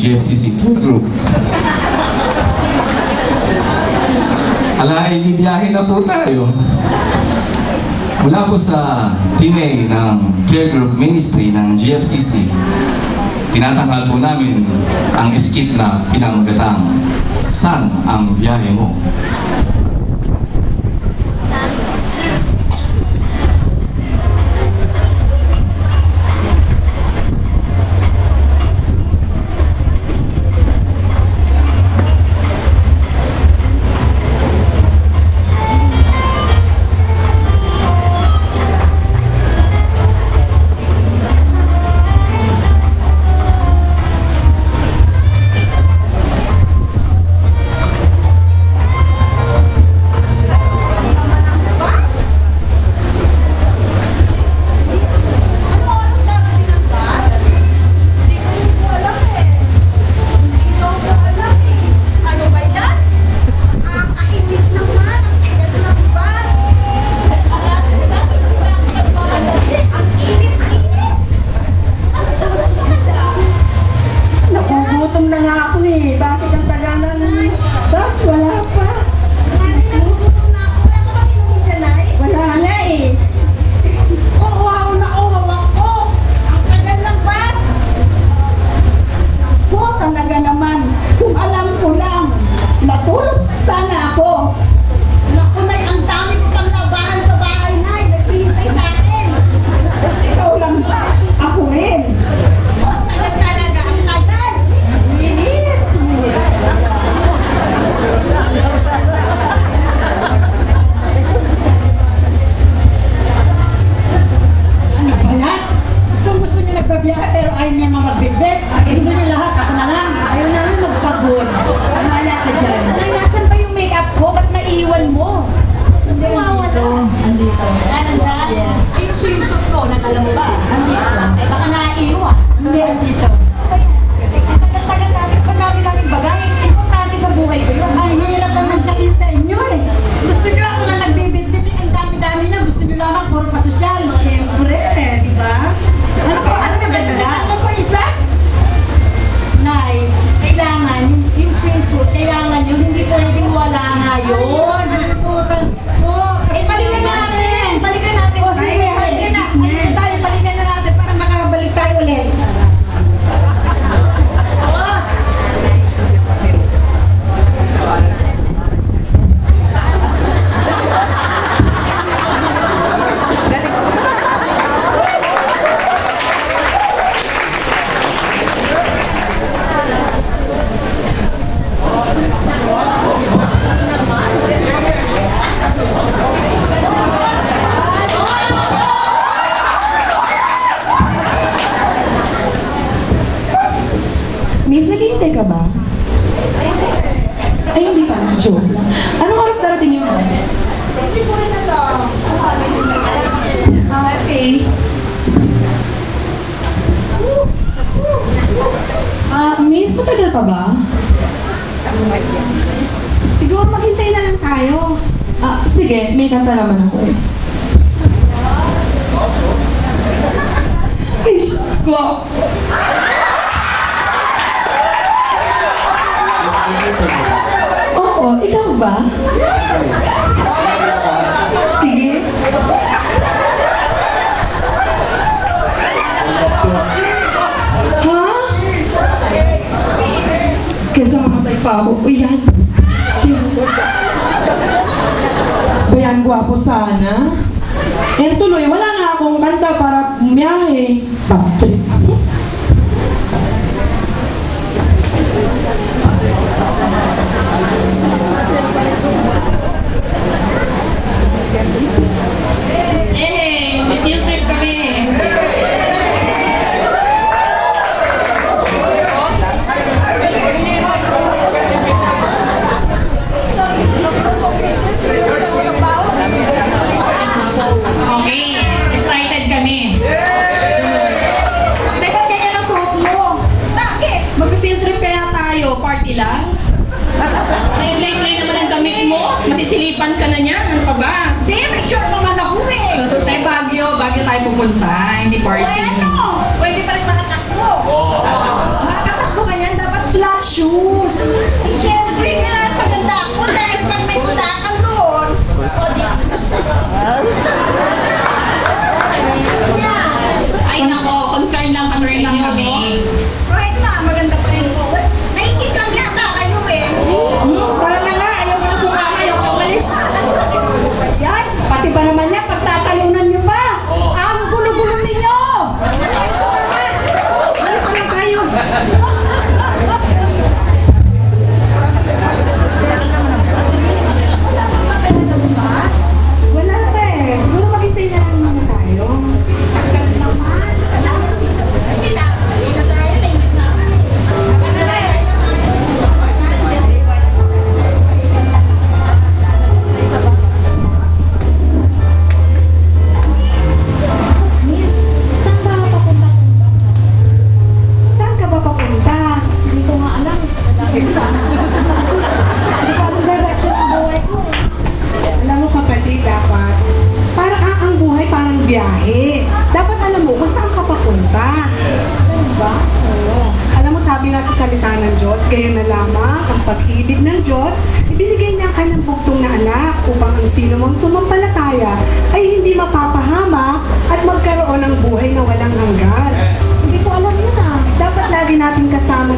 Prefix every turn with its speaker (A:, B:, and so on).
A: GFCC Tour Group. Ala, ibibiyahe na po tayo. Mula po sa Team A ng Tour Group Ministry ng GFCC, tinatanghal po namin ang skit na pinamagatang Saan ang Biyahe Mo?
B: Naghihintay ka ba? Ay, hindi pa. Joke. Anong oras darating yun? Okay. Miss, matagal pa ba?
C: Siguro maghintay na lang tayo.
B: Sige, may kanta naman ako eh. Ay, go! Oo, ikaw ba? Sige. Ha? Kesa mamatay pa ako. O yan. Bayan, gwapo sana. Eh tuloy, wala nga akong kanta para bumiyahe. Bakit?
C: Party lang? Nailay naman ang damit mo? Masisilipan ka na niya? Ano ka ba? Hindi, make sure naman ako eh. Ay, Baguio tayo pupunta, hindi party.
D: Pwede pa rin makatakbo.
C: Makatakbo ka niyan, dapat
D: Kaya na lamang ang pag-ibig ng Diyos, ibinigay niya ang kanyang bugtong na anak upang ang sino mang sumampalataya ay hindi mapapahama at magkaroon ng buhay na walang hanggan. Hindi ko alam yun ah. Dapat lagi natin kasama